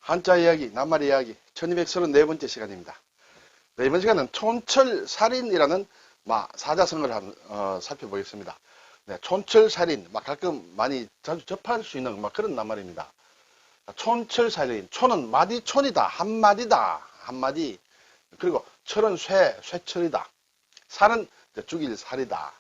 한자 이야기, 낱말 이야기 1234번째 시간입니다. 네, 이번 시간은 촌철살인이라는 사자성어를 살펴보겠습니다. 네, 촌철살인, 가끔 많이 자주 접할 수 있는 그런 낱말입니다. 촌철살인, 촌은 마디촌이다, 한마디다, 한마디. 그리고 철은 쇠철이다. 살은 죽일 살이다.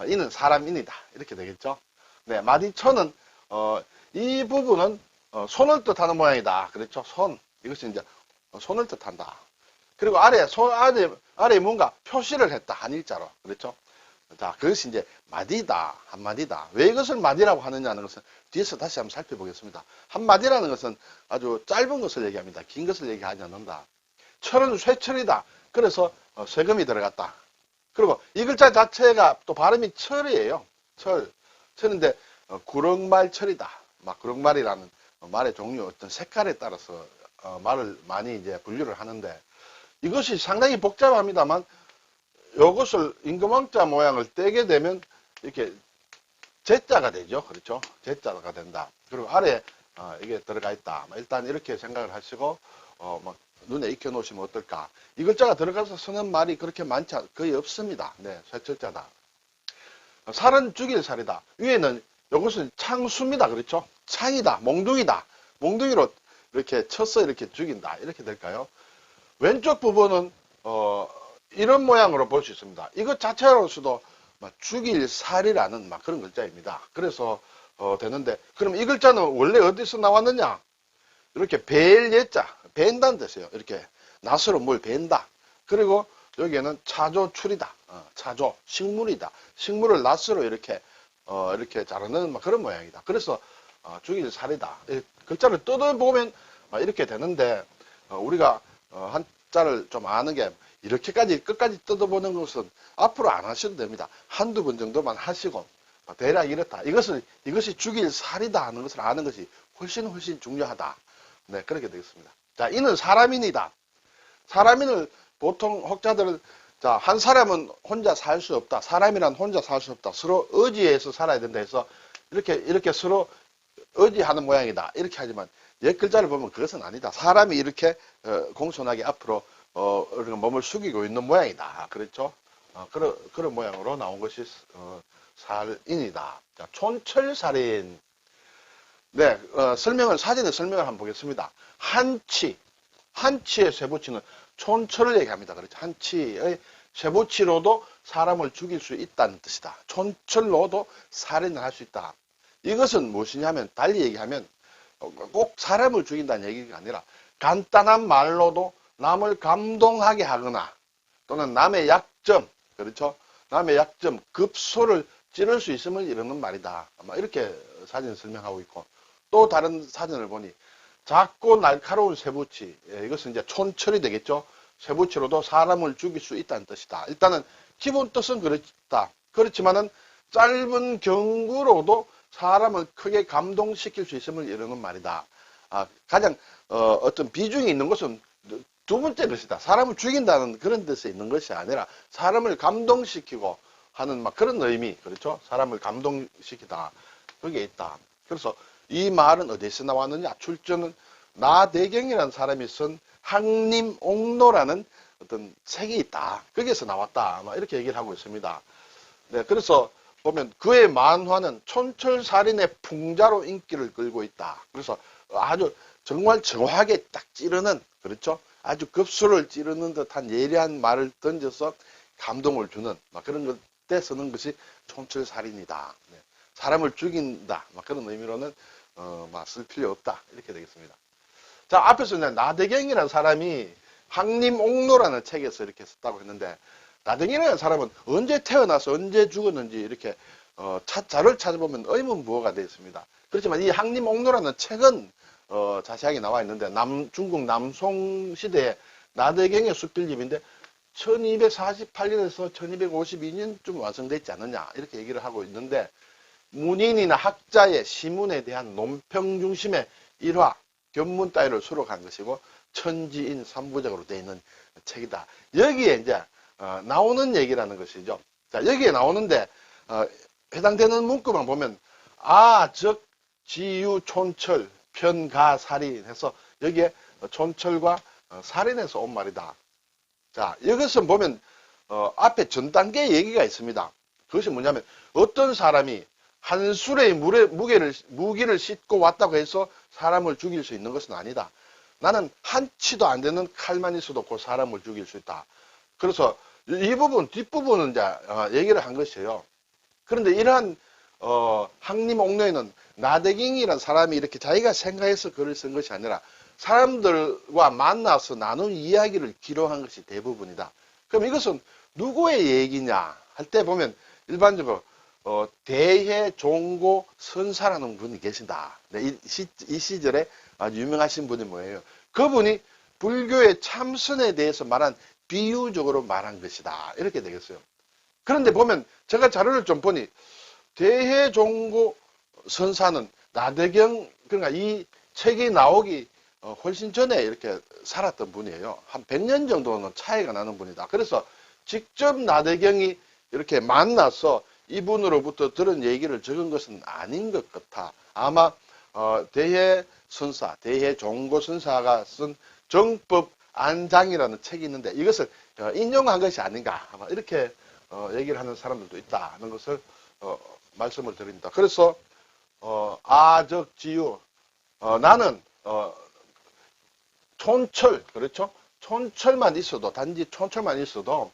이는 사람인이다. 이렇게 되겠죠. 네, 마디촌은 이 부분은 손을 뜻하는 모양이다. 그렇죠? 손. 이것이 이제 손을 뜻한다. 그리고 아래에 뭔가 표시를 했다. 한일자로. 그렇죠? 자, 그것이 이제 마디다. 한마디다. 왜 이것을 마디라고 하느냐는 것은 뒤에서 다시 한번 살펴보겠습니다. 한마디라는 것은 아주 짧은 것을 얘기합니다. 긴 것을 얘기하지 않는다. 철은 쇠철이다. 그래서 쇠금이 들어갔다. 그리고 이 글자 자체가 또 발음이 철이에요. 철인데 구렁말철이다. 구렁말이라는 말의 종류, 어떤 색깔에 따라서 말을 많이 이제 분류를 하는데, 이것이 상당히 복잡합니다만 이것을 임금왕자 모양을 떼게 되면 이렇게 제자가 되죠. 그렇죠? 제자가 된다. 그리고 아래에 이게 들어가 있다. 일단 이렇게 생각을 하시고 눈에 익혀 놓으시면 어떨까. 이 글자가 들어가서 쓰는 말이 그렇게 많지 거의 없습니다. 네, 쇠철자다. 살은 죽일 살이다. 위에는 이것은 창수입니다. 그렇죠? 창이다. 몽둥이다. 몽둥이로 이렇게 쳐서 이렇게 죽인다. 이렇게 될까요? 왼쪽 부분은 이런 모양으로 볼 수 있습니다. 이것 자체로서도 죽일 살이라는 그런 글자입니다. 그래서 되는데, 그럼 이 글자는 원래 어디서 나왔느냐? 이렇게 벨 예자, 벤다는 뜻이에요. 이렇게 낫으로 뭘 벤다. 그리고 여기에는 차조출이다. 차조, 식물이다. 식물을 낫으로 이렇게 자르는 그런 모양이다. 그래서 죽일 살이다. 글자를 뜯어보면 이렇게 되는데, 우리가 한자를 좀 아는 게 이렇게까지 끝까지 뜯어보는 것은 앞으로 안 하셔도 됩니다. 한두 번 정도만 하시고 대략 이렇다. 이것이 죽일 살이다 하는 것을 아는 것이 훨씬 중요하다. 네, 그렇게 되겠습니다. 자, 이는 사람인이다. 사람인을 보통 혹자들은, 자, 한 사람은 혼자 살 수 없다. 사람이란 혼자 살 수 없다. 서로 의지해서 살아야 된다 해서 이렇게 서로 의지하는 모양이다. 이렇게 하지만 옛 글자를 보면 그것은 아니다. 사람이 이렇게 공손하게 앞으로 몸을 숙이고 있는 모양이다. 그렇죠? 그런 모양으로 나온 것이 살인이다. 자, 촌철살인. 네, 사진의 설명을 한번 보겠습니다. 한치의 쇠붙이는 촌철을 얘기합니다. 그렇죠? 한치의 쇠붙이로도 사람을 죽일 수 있다는 뜻이다. 촌철로도 살인을 할 수 있다. 이것은 무엇이냐면, 달리 얘기하면 꼭 사람을 죽인다는 얘기가 아니라 간단한 말로도 남을 감동하게 하거나 또는 남의 약점, 그렇죠? 남의 약점, 급소를 찌를 수 있음을 이루는 말이다. 아마 이렇게 사진을 설명하고 있고, 또 다른 사진을 보니 작고 날카로운 쇠붙이, 이것은 이제 촌철이 되겠죠. 쇠붙이로도 사람을 죽일 수 있다는 뜻이다. 일단은 기본 뜻은 그렇다. 그렇지만은 짧은 경구로도 사람을 크게 감동시킬 수 있음을 이루는 말이다. 가장 어떤 비중이 있는 것은 두 번째 것이다. 사람을 죽인다는 그런 뜻에 있는 것이 아니라 사람을 감동시키고 하는 그런 의미, 그렇죠? 사람을 감동시키다. 그게 있다. 그래서 이 말은 어디서 나왔느냐? 출처는 나대경이라는 사람이 쓴 항림옥로라는 어떤 책이 있다. 거기에서 나왔다. 이렇게 얘기를 하고 있습니다. 네, 그래서 보면 그의 만화는 촌철살인의 풍자로 인기를 끌고 있다. 그래서 아주 정말 정확하게 딱 찌르는, 그렇죠? 아주 급수를 찌르는 듯한 예리한 말을 던져서 감동을 주는 그런 때 쓰는 것이 촌철살인이다. 네. 사람을 죽인다. 그런 의미로는 쓸 필요 없다. 이렇게 되겠습니다. 자, 앞에서 나대경이라는 사람이 항림옥로라는 책에서 이렇게 썼다고 했는데, 나대경이라는 사람은 언제 태어나서 언제 죽었는지 이렇게 자료를 찾아보면 의문부호가 되어 있습니다. 그렇지만 이 항림옥로라는 책은 자세하게 나와 있는데, 중국 남송 시대에 나대경의 수필집인데 1248년에서 1252년쯤 완성됐지 않느냐 이렇게 얘기를 하고 있는데, 문인이나 학자의 시문에 대한 논평 중심의 일화, 견문 따위를 수록한 것이고 천지인 3부작으로 되어 있는 책이다. 여기에 이제 나오는 얘기라는 것이죠. 자, 여기에 나오는데 해당되는 문구만 보면 즉 지유 촌철 편가살인 해서 여기에 촌철과 살인에서 온 말이다. 자, 이것은 보면 앞에 전 단계 얘기가 있습니다. 그것이 뭐냐면 어떤 사람이 한 술의 무기를 싣고 왔다고 해서 사람을 죽일 수 있는 것은 아니다. 나는 한 치도 안 되는 칼만 있어도 그 사람을 죽일 수 있다. 그래서 이 부분, 뒷부분은 이제 얘기를 한 것이에요. 그런데 이러한 항림옥로에는 나대경이라는 사람이 이렇게 자기가 생각해서 글을 쓴 것이 아니라 사람들과 만나서 나눈 이야기를 기록한 것이 대부분이다. 그럼 이것은 누구의 얘기냐 할 때 보면 일반적으로 대해 종고 선사라는 분이 계신다. 네, 이 시절에 아주 유명하신 분이 뭐예요? 그분이 불교의 참선에 대해서 말한 비유적으로 말한 것이다. 이렇게 되겠어요. 그런데 보면 제가 자료를 좀 보니 대해종고 선사는 나대경, 그러니까 이 책이 나오기 훨씬 전에 이렇게 살았던 분이에요. 한 100년 정도는 차이가 나는 분이다. 그래서 직접 나대경이 이렇게 만나서 이분으로부터 들은 얘기를 적은 것은 아닌 것 같아. 아마 대해선사, 대해종고선사가 쓴 정법 안장이라는 책이 있는데 이것을 인용한 것이 아닌가 아마 이렇게 얘기를 하는 사람들도 있다는 것을 말씀을 드립니다. 그래서 아적지유 나는 촌철, 그렇죠? 촌철만 있어도, 단지 촌철만 있어도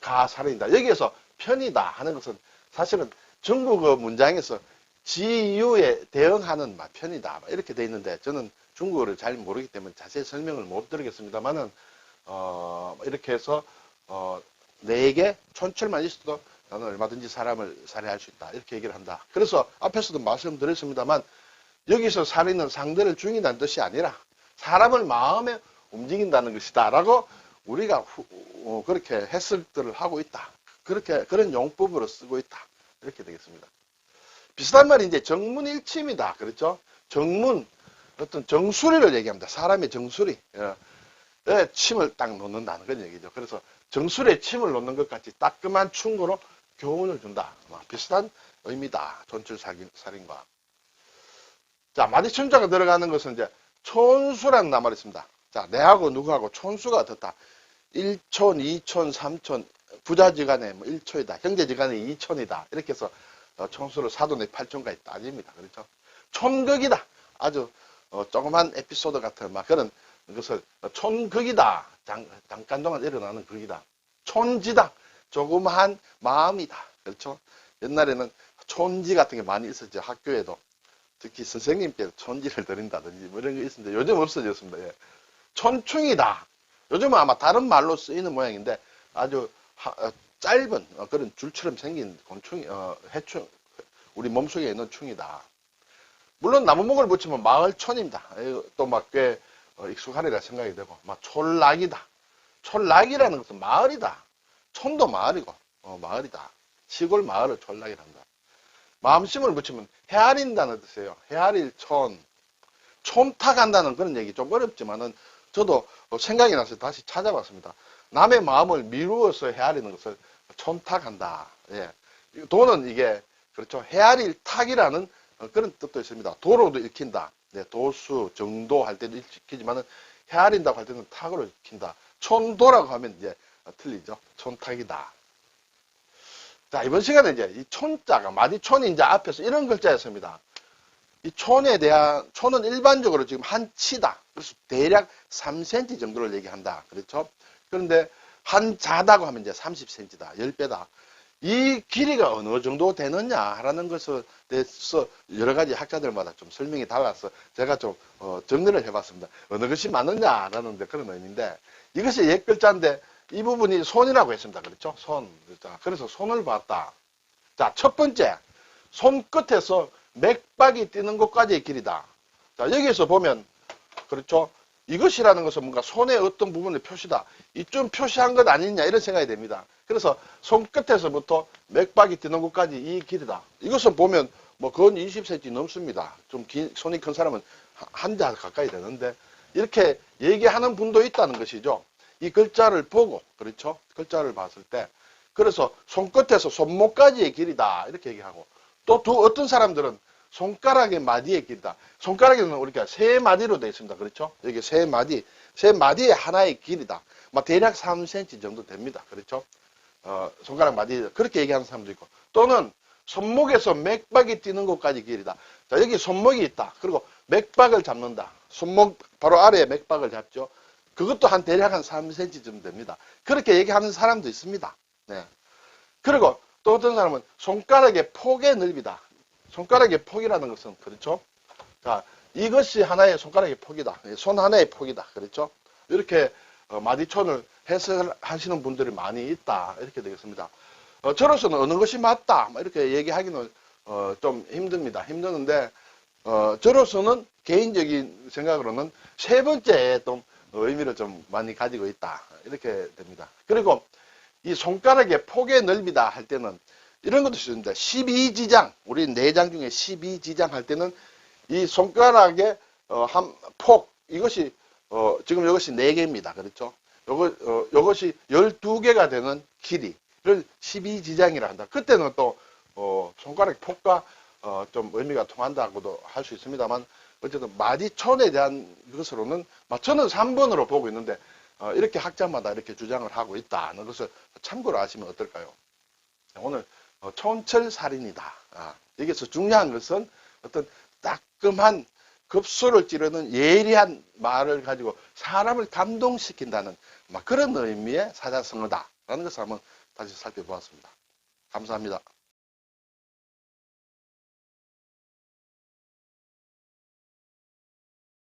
가살인다. 여기에서 편이다 하는 것은 사실은 중국어 문장에서 지유에 대응하는 편이다 이렇게 돼 있는데 저는 중국어를 잘 모르기 때문에 자세히 설명을 못 드리겠습니다만은 이렇게 해서 내게 촌철만 있어도 나는 얼마든지 사람을 살해할 수 있다 이렇게 얘기를 한다. 그래서 앞에서도 말씀드렸습니다만 여기서 살인은 상대를 죽인다는 뜻이 아니라 사람을 마음에 움직인다는 것이다 라고 우리가 그렇게 해석들을 하고 있다. 그런 용법으로 쓰고 있다. 이렇게 되겠습니다. 비슷한 말이 이제 정문일침이다. 그렇죠? 정문, 어떤 정수리를 얘기합니다. 사람의 정수리. 침을 딱 놓는다는 그런 얘기죠. 그래서 정수리에 침을 놓는 것 같이 따끔한 충고로 교훈을 준다. 비슷한 의미다. 촌철살인과. 자, 마디춘자가 들어가는 것은 이제 촌수라는 낱말이 있습니다. 자, 내하고 누구하고 촌수가 어떻다. 1촌, 2촌, 3촌, 부자지간에 1초이다. 형제지간에 2촌이다. 이렇게 해서 촌수를 사돈의 8촌까지 따집니다. 그렇죠? 촌극이다. 아주 조그만 에피소드 같은 그런 것을 촌극이다. 잠깐 동안 일어나는 극이다. 촌지다. 조그마한 마음이다. 그렇죠? 옛날에는 촌지 같은 게 많이 있었죠. 학교에도. 특히 선생님께서 촌지를 드린다든지 이런 게 있었는데 요즘 없어졌습니다. 예. 촌충이다. 요즘은 아마 다른 말로 쓰이는 모양인데 아주 짧은 그런 줄처럼 생긴 곤충이 해충 우리 몸속에 있는 충이다. 물론 나무목을 붙이면 마을촌입니다. 또 꽤 익숙하리라 생각이 되고 촌락이다. 촌락이라는 것은 마을이다. 촌도 마을이고 마을이다. 시골 마을을 촌락이라 한다. 마음심을 붙이면 헤아린다는 뜻이에요. 헤아릴 촌. 촌탁한다는 그런 얘기 좀 어렵지만은 저도 생각이 나서 다시 찾아봤습니다. 남의 마음을 미루어서 헤아리는 것을 촌탁한다. 예. 도는 이게 그렇죠. 헤아릴 탁이라는 그런 뜻도 있습니다. 도로도 읽힌다. 네, 도수, 정도 할 때도 읽히지만은 헤아린다고 할 때는 탁으로 읽힌다. 촌도라고 하면 이제 틀리죠. 촌탁이다. 자, 이번 시간에 이제 이 촌자가 마디촌이 이제 앞에서 이런 글자였습니다. 이 촌에 대한, 촌은 일반적으로 지금 한 치다. 그래서 대략 3cm 정도를 얘기한다. 그렇죠? 그런데 한 자다고 하면 이제 30cm다. 10배다. 이 길이가 어느 정도 되느냐라는 것에 대해서 여러 가지 학자들마다 좀 설명이 달라서 제가 좀 정리를 해봤습니다. 어느 것이 맞느냐라는 그런 의미인데 이것이 옛 글자인데 이 부분이 손이라고 했습니다. 그렇죠? 손. 그래서 손을 봤다. 자, 첫 번째. 손끝에서 맥박이 뛰는 곳까지의 길이다. 자, 여기에서 보면, 그렇죠? 이것이라는 것은 뭔가 손의 어떤 부분의 표시다. 이쯤 표시한 것 아니냐, 이런 생각이 됩니다. 그래서 손끝에서부터 맥박이 뛰는 곳까지 이 길이다. 이것은 보면, 건 20cm 넘습니다. 좀 손이 큰 사람은 한 자 가까이 되는데, 이렇게 얘기하는 분도 있다는 것이죠. 이 글자를 보고, 그렇죠? 글자를 봤을 때. 그래서 손끝에서 손목까지의 길이다. 이렇게 얘기하고. 또 어떤 사람들은 손가락의 마디의 길이다. 손가락에는 우리가 세 마디로 되어 있습니다. 그렇죠? 여기 세 마디의 하나의 길이다. 막 대략 3cm 정도 됩니다. 그렇죠? 손가락 마디, 그렇게 얘기하는 사람도 있고, 또는 손목에서 맥박이 뛰는 곳까지 길이다. 자, 여기 손목이 있다. 그리고 맥박을 잡는다. 손목 바로 아래에 맥박을 잡죠. 그것도 대략 한 3cm 정도 됩니다. 그렇게 얘기하는 사람도 있습니다. 네. 그리고 또 어떤 사람은 손가락의 폭의 넓이다. 손가락의 폭이라는 것은, 그렇죠? 자, 이것이 하나의 손가락의 폭이다. 손 하나의 폭이다. 그렇죠? 이렇게 마디촌을 해석하시는 분들이 많이 있다. 이렇게 되겠습니다. 저로서는 어느 것이 맞다. 이렇게 얘기하기는 좀 힘듭니다. 힘드는데, 저로서는 개인적인 생각으로는 세 번째에 좀 의미를 좀 많이 가지고 있다. 이렇게 됩니다. 그리고 이 손가락의 폭의 넓이다 할 때는 이런 것도 있습니다. 12지장, 우리 4장 중에 12지장 할 때는 이 손가락의 한 폭, 이것이 지금 이것이 4개입니다. 그렇죠? 이것이 12개가 되는 길이를 12지장이라 한다. 그때는 또 손가락 폭과 좀 의미가 통한다고도 할 수 있습니다만, 어쨌든 마디촌에 대한 것으로는 저는 3번으로 보고 있는데, 이렇게 학자마다 이렇게 주장을 하고 있다는 것을 참고로 아시면 어떨까요? 오늘 촌철살인이다. 여기서 중요한 것은 어떤 따끔한 급소를 찌르는 예리한 말을 가지고 사람을 감동시킨다는 그런 의미의 사자성어다라는 것을 한번 다시 살펴보았습니다. 감사합니다.